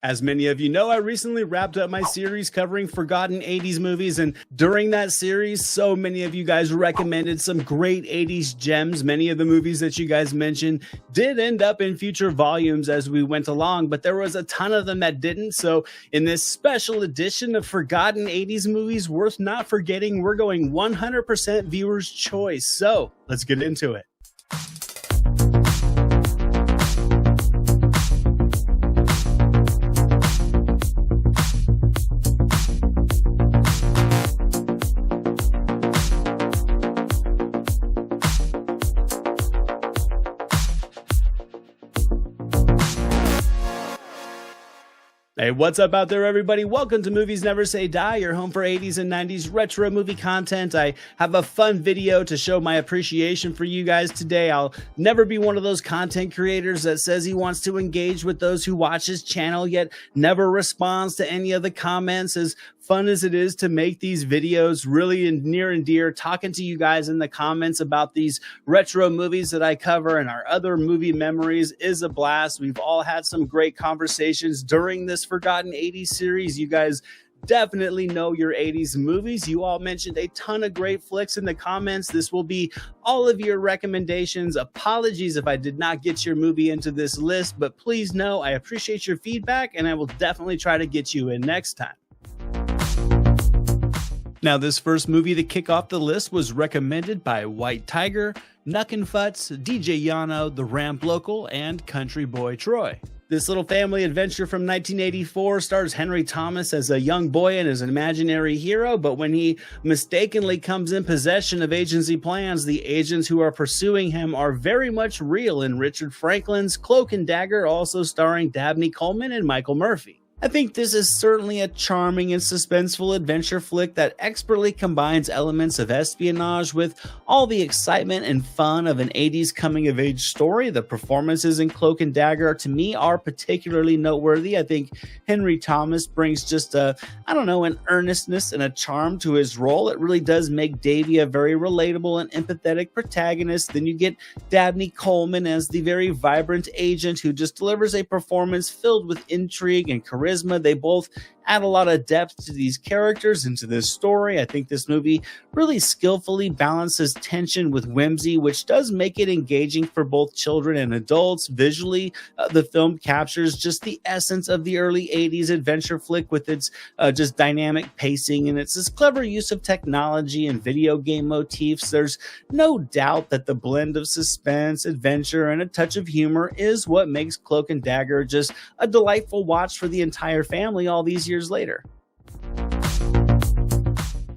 As many of you know, I recently wrapped up my series covering forgotten 80s movies, and during that series, so many of you guys recommended some great 80s gems. Many of the movies that you guys mentioned did end up in future volumes as we went along, but there was a ton of them that didn't. So in this special edition of Forgotten 80s Movies Worth Not Forgetting, we're going 100% viewer's choice. So let's get into it. Hey, what's up out there, everybody? Welcome to Movies Never Say Die, your home for 80s and 90s retro movie content. I have a fun video to show my appreciation for you guys today. I'll never be one of those content creators that says he wants to engage with those who watch his channel, yet never responds to any of the comments. As fun as it is to make these videos, really near and dear, talking to you guys in the comments about these retro movies that I cover and our other movie memories is a blast. We've all had some great conversations during this Forgotten 80s series. You guys definitely know your 80s movies. You all mentioned a ton of great flicks in the comments. This will be all of your recommendations. Apologies if I did not get your movie into this list, but please know I appreciate your feedback and I will definitely try to get you in next time. Now, this first movie to kick off the list was recommended by White Tiger, Knuckin' Futz, DJ Yano, The Ramp Local, and Country Boy Troy. This little family adventure from 1984 stars Henry Thomas as a young boy and as an imaginary hero, but when he mistakenly comes in possession of agency plans, the agents who are pursuing him are very much real in Richard Franklin's Cloak and Dagger, also starring Dabney Coleman and Michael Murphy. I think this is certainly a charming and suspenseful adventure flick that expertly combines elements of espionage with all the excitement and fun of an 80s coming-of-age story. The performances in Cloak and Dagger, to me, are particularly noteworthy. I think Henry Thomas brings just an earnestness and a charm to his role. It really does make Davy a very relatable and empathetic protagonist. Then you get Dabney Coleman as the very vibrant agent who just delivers a performance filled with intrigue and charisma. They both add a lot of depth to these characters and to this story. I think this movie really skillfully balances tension with whimsy, which does make it engaging for both children and adults. Visually, the film captures just the essence of the early 80s adventure flick with its just dynamic pacing and its clever use of technology and video game motifs. There's no doubt that the blend of suspense, adventure, and a touch of humor is what makes Cloak and Dagger just a delightful watch for the entire family all these years later.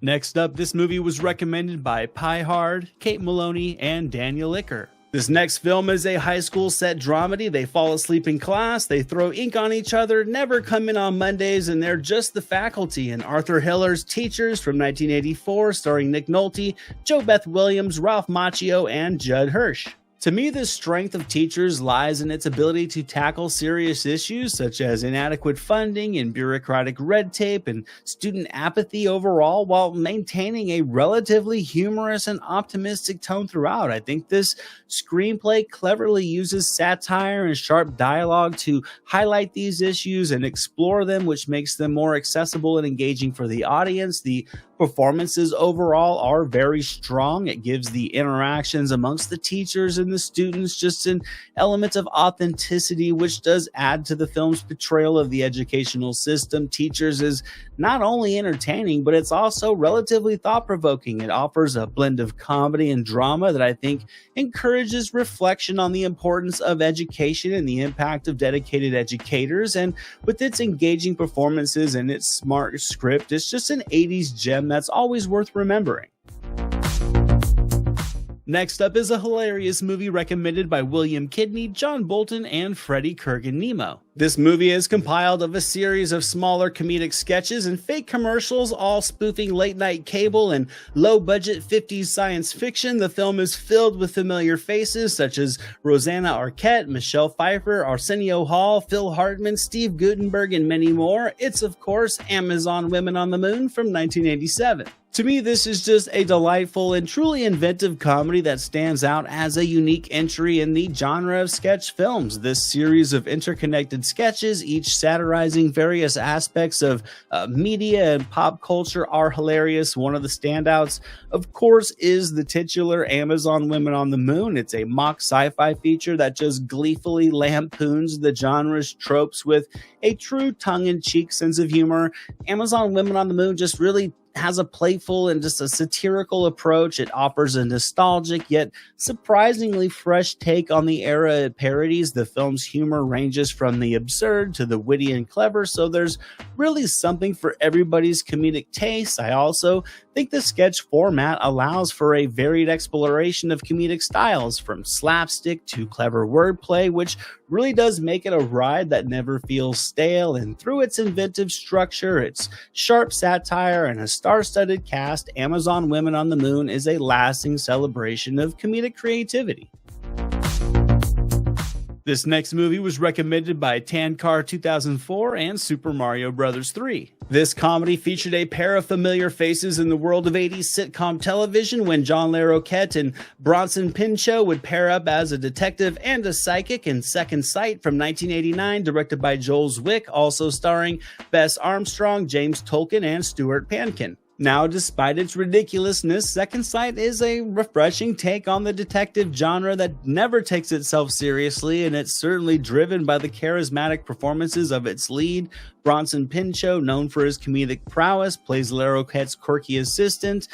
Next up, this movie was recommended by Pie Hard, Kate Maloney, and Daniel Icker. This next film is a high school set dramedy. They fall asleep in class, they throw ink on each other, never come in on Mondays, and they're just the faculty. And Arthur Hiller's Teachers from 1984, starring Nick Nolte, Jo Beth Williams, Ralph Macchio, and Judd Hirsch. To me, the strength of Teachers lies in its ability to tackle serious issues such as inadequate funding and bureaucratic red tape and student apathy overall, while maintaining a relatively humorous and optimistic tone throughout. I think this screenplay cleverly uses satire and sharp dialogue to highlight these issues and explore them, which makes them more accessible and engaging for the audience. The performances overall are very strong. It gives the interactions amongst the teachers and the students just an element of authenticity, which does add to the film's portrayal of the educational system. Teachers is not only entertaining, but it's also relatively thought-provoking. It offers a blend of comedy and drama that I think encourages reflection on the importance of education and the impact of dedicated educators. And with its engaging performances and its smart script, it's just an 80s gem that's always worth remembering. Next up is a hilarious movie recommended by William Kidney, John Bolton, and Freddie Kurgan-Nemo. This movie is compiled of a series of smaller comedic sketches and fake commercials, all spoofing late-night cable and low-budget 50s science fiction. The film is filled with familiar faces such as Rosanna Arquette, Michelle Pfeiffer, Arsenio Hall, Phil Hartman, Steve Guttenberg, and many more. It's, of course, Amazon Women on the Moon from 1987. To me, this is just a delightful and truly inventive comedy that stands out as a unique entry in the genre of sketch films. This series of interconnected sketches, each satirizing various aspects of media and pop culture, are hilarious. One of the standouts, of course, is the titular Amazon Women on the Moon. It's a mock sci-fi feature that just gleefully lampoons the genre's tropes with a true tongue-in-cheek sense of humor. Amazon Women on the Moon just really has a playful and just a satirical approach. It offers a nostalgic yet surprisingly fresh take on the era it parodies. The film's humor ranges from the absurd to the witty and clever, so there's really something for everybody's comedic taste. I also think the sketch format allows for a varied exploration of comedic styles, from slapstick to clever wordplay, which really does make it a ride that never feels stale. And through its inventive structure, its sharp satire, and a star-studded cast, Amazon Women on the Moon is a lasting celebration of comedic creativity. This next movie was recommended by Tankar2004 and Super Mario Bros. 3. This comedy featured a pair of familiar faces in the world of 80s sitcom television when John Larroquette and Bronson Pinchot would pair up as a detective and a psychic in Second Sight from 1989, directed by Joel Zwick, also starring Bess Armstrong, James Tolkien, and Stuart Pankin. Now, despite its ridiculousness, Second Sight is a refreshing take on the detective genre that never takes itself seriously, and it's certainly driven by the charismatic performances of its lead. Bronson Pinchot, known for his comedic prowess, plays Larroquette's quirky assistant.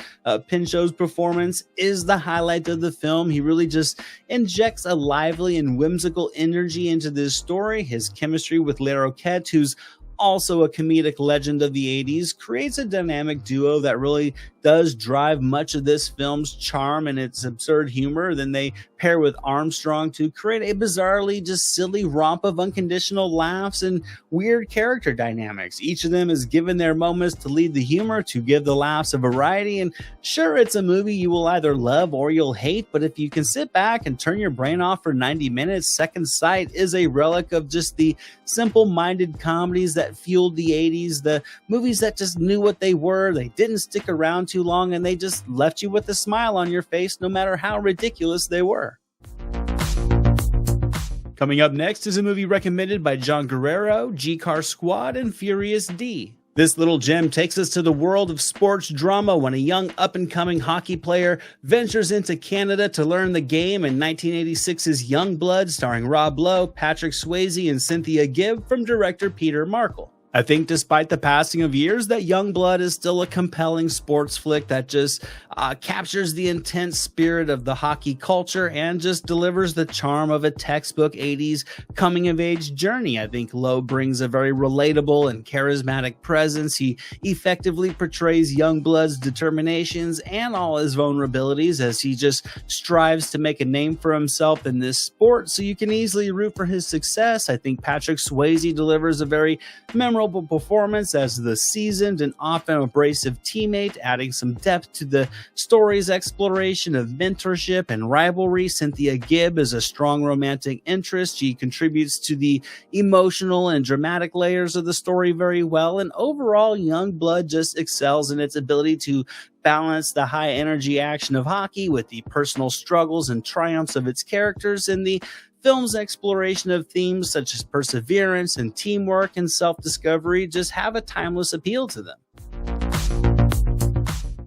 Pinchot's performance is the highlight of the film. He really just injects a lively and whimsical energy into this story. His chemistry with Larroquette, who's also a comedic legend of the 80s, creates a dynamic duo that really does drive much of this film's charm and its absurd humor. Then they pair with Armstrong to create a bizarrely just silly romp of unconditional laughs and weird character dynamics. Each of them is given their moments to lead the humor, to give the laughs a variety. And sure, it's a movie you will either love or you'll hate, but if you can sit back and turn your brain off for 90 minutes, Second Sight is a relic of just the simple-minded comedies that fueled the 80s, the movies that just knew what they were, they didn't stick around too long, and they just left you with a smile on your face no matter how ridiculous they were. Coming up next is a movie recommended by John Guerrero, G-Car Squad, and Furious D. This little gem takes us to the world of sports drama when a young up-and-coming hockey player ventures into Canada to learn the game in 1986's Youngblood, starring Rob Lowe, Patrick Swayze, and Cynthia Gibb, from director Peter Markle. I think despite the passing of years, that Youngblood is still a compelling sports flick that just captures the intense spirit of the hockey culture and just delivers the charm of a textbook 80s coming-of-age journey. I think Lowe brings a very relatable and charismatic presence. He effectively portrays Youngblood's determinations and all his vulnerabilities as he just strives to make a name for himself in this sport, so you can easily root for his success. I think Patrick Swayze delivers a very memorable performance as the seasoned and often abrasive teammate, adding some depth to the story's exploration of mentorship and rivalry. Cynthia Gibb is a strong romantic interest. She contributes to the emotional and dramatic layers of the story very well, and overall, Youngblood just excels in its ability to balance the high energy action of hockey with the personal struggles and triumphs of its characters, and the film's exploration of themes such as perseverance and teamwork and self-discovery just have a timeless appeal to them.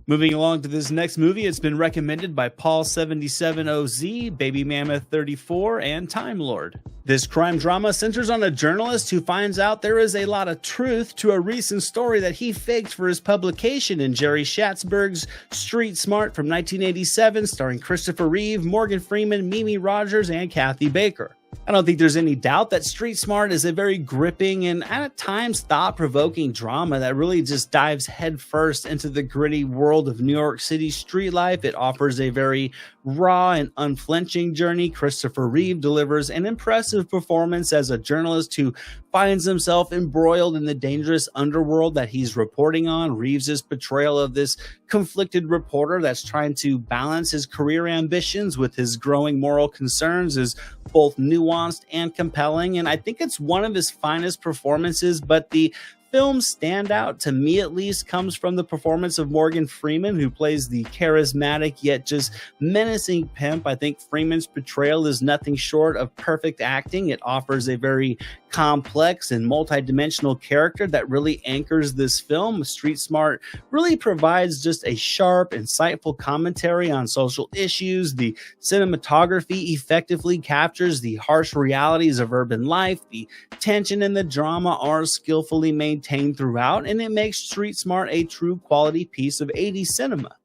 Moving along to this next movie, it's been recommended by Paul77OZ, Baby Mammoth 34, and Time Lord. This crime drama centers on a journalist who finds out there is a lot of truth to a recent story that he faked for his publication in Jerry Schatzberg's Street Smart from 1987, starring Christopher Reeve, Morgan Freeman, Mimi Rogers, and Kathy Baker. I don't think there's any doubt that Street Smart is a very gripping and at times thought-provoking drama that really just dives headfirst into the gritty world of New York City street life. It offers a very raw and unflinching journey. Christopher Reeve delivers an impressive performance as a journalist who finds himself embroiled in the dangerous underworld that he's reporting on. Reeves' portrayal of this conflicted reporter that's trying to balance his career ambitions with his growing moral concerns is both nuanced and compelling, and I think it's one of his finest performances, but the film's standout, to me at least, comes from the performance of Morgan Freeman, who plays the charismatic yet just menacing pimp. I think Freeman's portrayal is nothing short of perfect acting. It offers a very complex and multidimensional character that really anchors this film. Street Smart really provides just a sharp, insightful commentary on social issues. The cinematography effectively captures the harsh realities of urban life. The tension and the drama are skillfully maintained throughout, and it makes Street Smart a true quality piece of 80s cinema.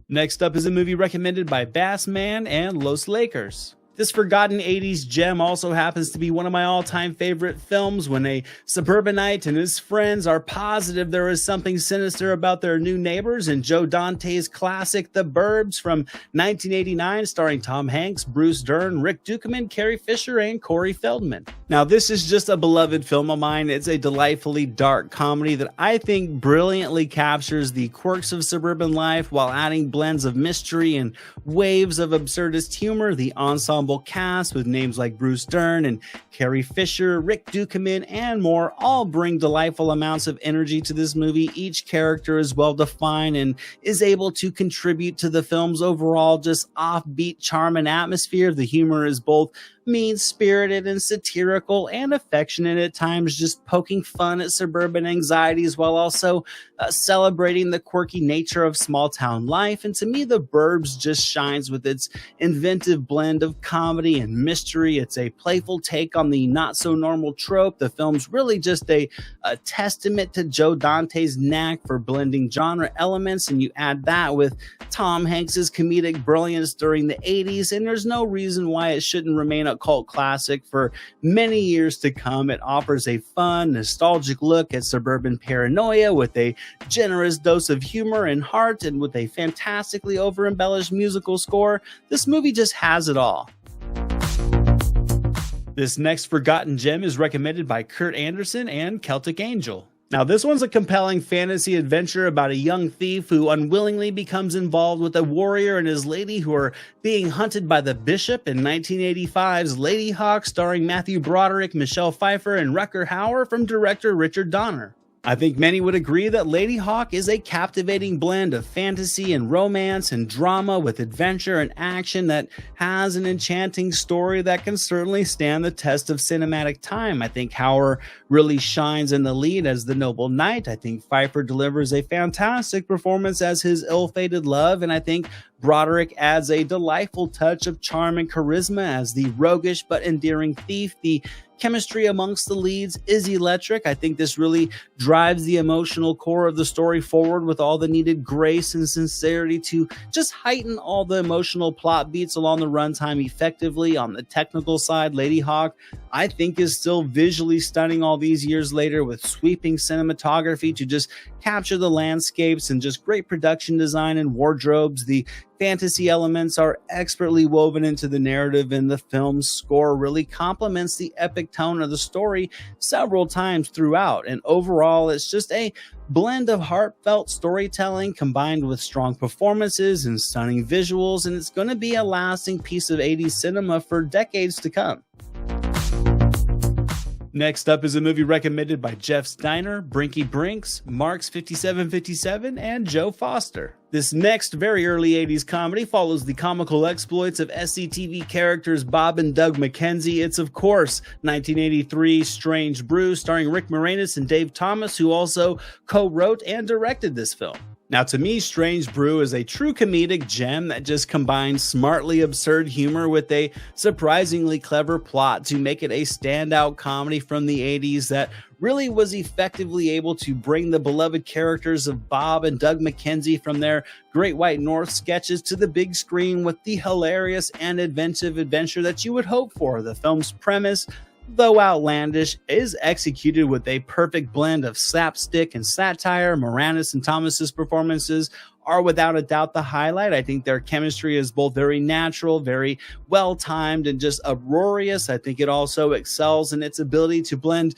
Next up is a movie recommended by Bassman and Los Lakers. This forgotten 80s gem also happens to be one of my all-time favorite films. When a suburbanite and his friends are positive there is something sinister about their new neighbors, and Joe Dante's classic The Burbs from 1989, starring Tom Hanks, Bruce Dern, Rick Dukeman, Carrie Fisher, and Corey Feldman. Now, this is just a beloved film of mine. It's a delightfully dark comedy that I think brilliantly captures the quirks of suburban life while adding blends of mystery and waves of absurdist humor. The ensemble cast with names like Bruce Dern and Carrie Fisher, Rick Dukeman, and more all bring delightful amounts of energy to this movie. Each character is well defined and is able to contribute to the film's overall just offbeat charm and atmosphere. The humor is both mean-spirited and satirical and affectionate at times, just poking fun at suburban anxieties while also celebrating the quirky nature of small-town life. And to me, The Burbs just shines with its inventive blend of comedy and mystery. It's a playful take on the not-so-normal trope. The film's really just a testament to Joe Dante's knack for blending genre elements, and you add that with Tom Hanks's comedic brilliance during the 80s, and there's no reason why it shouldn't remain a cult classic for many years to come. It offers a fun, nostalgic look at suburban paranoia with a generous dose of humor and heart, and with a fantastically over-embellished musical score. This movie just has it all. This next forgotten gem is recommended by Kurt Anderson and Celtic Angel. Now, this one's a compelling fantasy adventure about a young thief who unwillingly becomes involved with a warrior and his lady who are being hunted by the bishop in 1985's Ladyhawke, starring Matthew Broderick, Michelle Pfeiffer, and Rutger Hauer, from director Richard Donner. I think many would agree that Ladyhawke is a captivating blend of fantasy and romance and drama with adventure and action that has an enchanting story that can certainly stand the test of cinematic time. I think Hauer really shines in the lead as the noble knight. I think Pfeiffer delivers a fantastic performance as his ill-fated love, and I think Broderick adds a delightful touch of charm and charisma as the roguish but endearing thief. The chemistry amongst the leads is electric. I think this really drives the emotional core of the story forward with all the needed grace and sincerity to just heighten all the emotional plot beats along the runtime effectively. On the technical side, Ladyhawke, I think, is still visually stunning all these years later, with sweeping cinematography to just capture the landscapes and just great production design and wardrobes. The fantasy elements are expertly woven into the narrative, and the film's score really complements the epic tone of the story several times throughout. And overall, it's just a blend of heartfelt storytelling combined with strong performances and stunning visuals, and it's going to be a lasting piece of 80s cinema for decades to come. Next up is a movie recommended by Jeff Steiner, Brinky Brinks, Marks 5757, and Joe Foster. This next very early 80s comedy follows the comical exploits of SCTV characters Bob and Doug McKenzie. It's, of course, 1983's Strange Brew, starring Rick Moranis and Dave Thomas, who also co-wrote and directed this film. Now, to me, Strange Brew is a true comedic gem that just combines smartly absurd humor with a surprisingly clever plot to make it a standout comedy from the 80s that really was effectively able to bring the beloved characters of Bob and Doug McKenzie from their Great White North sketches to the big screen with the hilarious and inventive adventure that you would hope for. The film's premise, though outlandish, is executed with a perfect blend of slapstick and satire. Moranis and Thomas's performances are without a doubt the highlight. I think their chemistry is both very natural, very well-timed, and just uproarious. I think it also excels in its ability to blend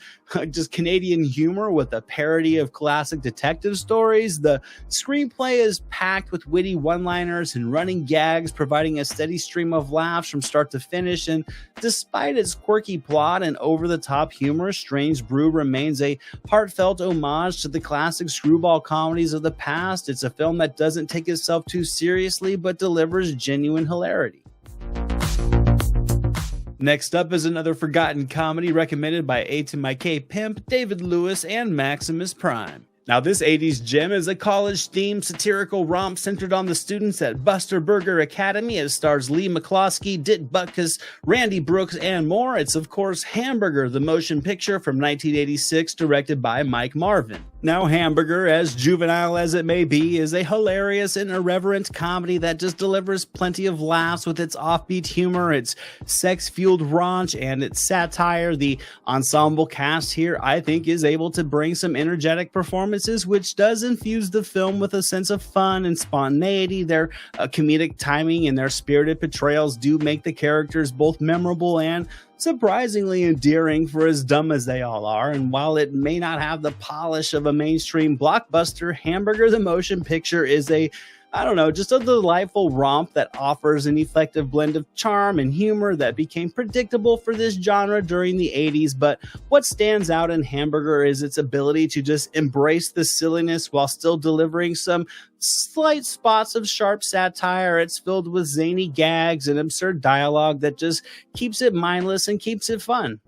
just Canadian humor with a parody of classic detective stories. The screenplay is packed with witty one-liners and running gags, providing a steady stream of laughs from start to finish. And despite its quirky plot and over-the-top humor, Strange Brew remains a heartfelt homage to the classic screwball comedies of the past. It's a film that doesn't take itself too seriously, but delivers genuine hilarity. Next up is another forgotten comedy recommended by A to My K Pimp, David Lewis, and Maximus Prime. Now, this 80s gem is a college-themed satirical romp centered on the students at Buster Burger Academy. It stars Lee McCloskey, Dit Butkus, Randy Brooks, and more. It's, of course, Hamburger, the motion picture from 1986, directed by Mike Marvin. Now, Hamburger, as juvenile as it may be, is a hilarious and irreverent comedy that just delivers plenty of laughs with its offbeat humor, its sex-fueled raunch, and its satire. The ensemble cast here, I think, is able to bring some energetic performances, which does infuse the film with a sense of fun and spontaneity. Their comedic timing and their spirited portrayals do make the characters both memorable and surprisingly endearing for as dumb as they all are. And while it may not have the polish of a mainstream blockbuster, Hamburger the motion picture is just a delightful romp that offers an effective blend of charm and humor that became predictable for this genre during the 80s. But what stands out in Hamburger is its ability to just embrace the silliness while still delivering some slight spots of sharp satire. It's filled with zany gags and absurd dialogue that just keeps it mindless and keeps it fun.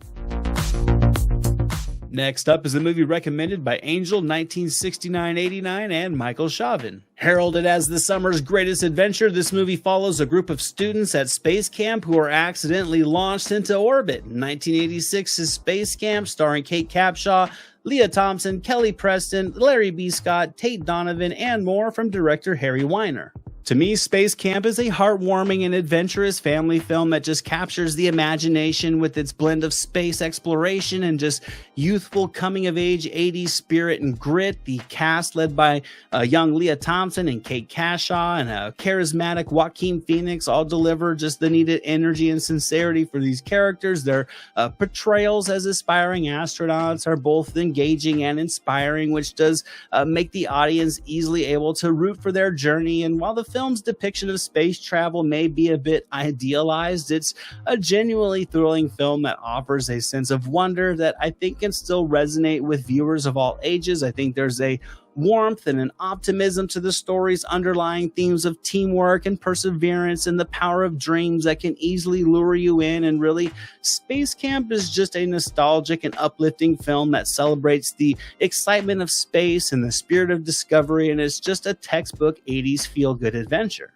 Next up is a movie recommended by Angel 1969-89 and Michael Chauvin. Heralded as the summer's greatest adventure, this movie follows a group of students at SpaceCamp who are accidentally launched into orbit. 1986's SpaceCamp, starring Kate Capshaw, Leah Thompson, Kelly Preston, Larry B. Scott, Tate Donovan, and more from director Harry Weiner. To me, SpaceCamp is a heartwarming and adventurous family film that just captures the imagination with its blend of space exploration and just youthful coming-of-age 80s spirit and grit. The cast, led by young Leah Thompson and Kate Capshaw and a charismatic Joaquin Phoenix, all deliver just the needed energy and sincerity for these characters. Their portrayals as aspiring astronauts are both engaging and inspiring, which does make the audience easily able to root for their journey. And while the film's depiction of space travel may be a bit idealized, it's a genuinely thrilling film that offers a sense of wonder that I think can still resonate with viewers of all ages. I think there's a warmth and an optimism to the story's underlying themes of teamwork and perseverance and the power of dreams that can easily lure you in. And really, SpaceCamp is just a nostalgic and uplifting film that celebrates the excitement of space and the spirit of discovery, and it's just a textbook 80s feel-good adventure.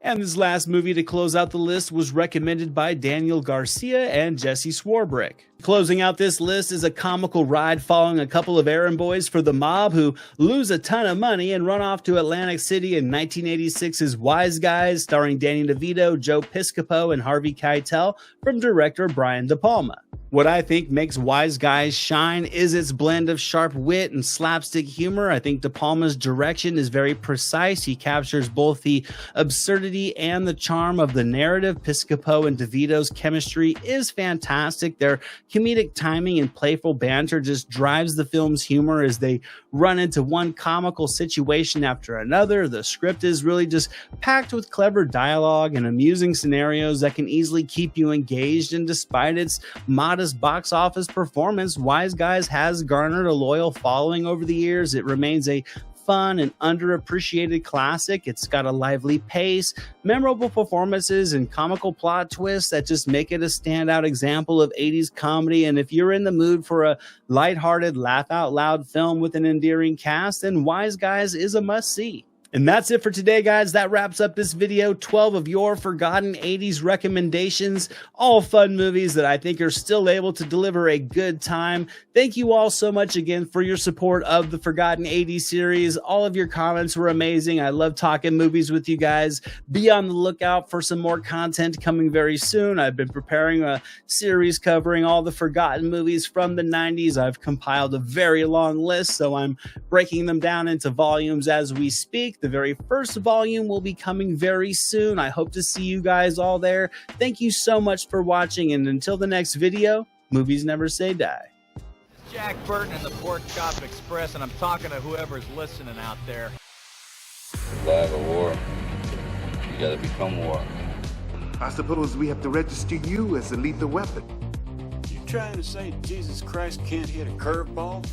And this last movie to close out the list was recommended by Daniel Garcia and Jesse Swarbrick. Closing out this list is a comical ride following a couple of errand boys for the mob who lose a ton of money and run off to Atlantic City in 1986's Wise Guys, starring Danny DeVito, Joe Piscopo, and Harvey Keitel, from director Brian De Palma. What I think makes Wise Guys shine is its blend of sharp wit and slapstick humor. I think De Palma's direction is very precise. He captures both the absurdity and the charm of the narrative. Piscopo and DeVito's chemistry is fantastic. Their comedic timing and playful banter just drives the film's humor as they run into one comical situation after another. The script is really just packed with clever dialogue and amusing scenarios that can easily keep you engaged, and despite its modest box office performance, Wise Guys has garnered a loyal following over the years. It remains a fun and underappreciated classic. It's got a lively pace, memorable performances, and comical plot twists that just make it a standout example of 80s comedy. And if you're in the mood for a lighthearted, laugh-out-loud film with an endearing cast, then Wise Guys is a must-see. And that's it for today, guys. That wraps up this video. 12 of your forgotten 80s recommendations. All fun movies that I think are still able to deliver a good time. Thank you all so much again for your support of the Forgotten 80s series. All of your comments were amazing. I love talking movies with you guys. Be on the lookout for some more content coming very soon. I've been preparing a series covering all the forgotten movies from the 90s. I've compiled a very long list, so I'm breaking them down into volumes as we speak. The very first volume will be coming very soon. I hope to see you guys all there. Thank you so much for watching, and until the next video, movies never say die. Jack Burton and the Pork Chop Express, and I'm talking to whoever's listening out there. Survive a war, you gotta become war. I suppose we have to register you as a lethal weapon. You trying to say Jesus Christ can't hit a curveball?